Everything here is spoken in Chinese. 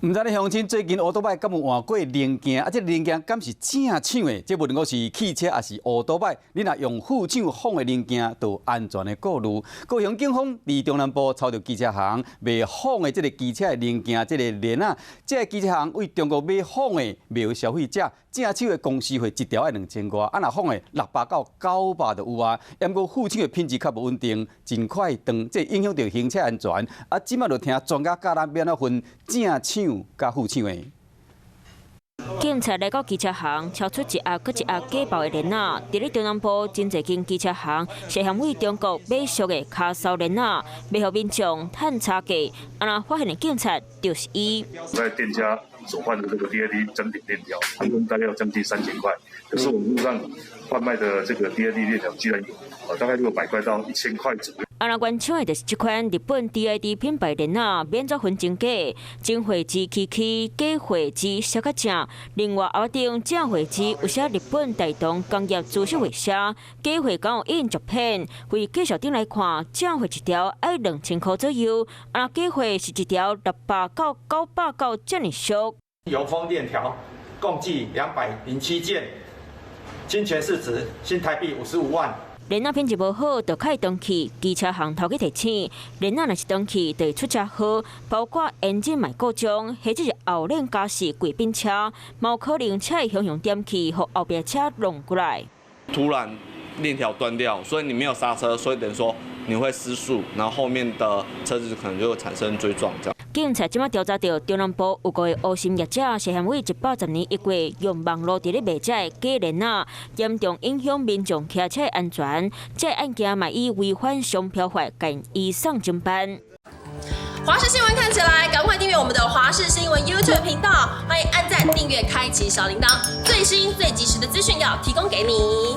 唔知你乡亲最近乌多摆敢有换过零件？这零件敢是正厂的？这无论讲是汽车还是乌多摆，你若用副厂仿的零件，都有安全的顾虑。高雄警方伫中南部抄到机车行卖仿的这个机车的零件，这个链啊，这个机车行为中国买仿的卖给消费者，正厂的公司费一条要2000块，啊若仿的600到900就有啊。不过副厂的品质较无稳定，真快断，这影响到行车安全。啊，即马就听专家教咱要安怎分正厂。甲副厂的。警察来到机车行，敲出一盒搁一盒假爆的链仔。伫咧中南部真侪间机车行，涉嫌为中国买俗的卡烧链仔，卖互民众趁差价。啊，那发现的警察就是伊。在店家所换的这个 DAD 真品链条，他们大概要将近3000块，可是我们路上贩卖的这个 DAD 链条居然有大概600块到1000块左右。啊，那原厂的就是这款日本 DAD 品牌链仔，免做分真假，真货机起，假货机烧较正。另外，后顶正货机有写日本大同工业株式会社，假货刚有印照片。为介绍顶来看，正货一条要2000块左右，啊，假货是一条600到900到这么俗。油封链条共计207件，侵权市值新台币55万。链仔品质无好，就开登去机车行头去提醒。链仔若是登去，就会出车祸，包括引擎卖故障，或者是后链驾驶贵宾车，有可能车会向向点去，互后边车弄过来。突然链条断掉，所以你没有刹车，所以等于说你会失速，然后后面的车子可能就会产生追撞这样。警察即马调查到中南部有个乌心业者涉嫌为180年1月用网络伫咧卖这假链仔，严重影响民众骑车安全。这案件嘛以违反商标法，检移送侦办。华视新闻看起来，赶快订阅我们的华视新闻 YouTube 频道，欢迎按赞、订阅、开启小铃铛，最新最及时的资讯要提供给你。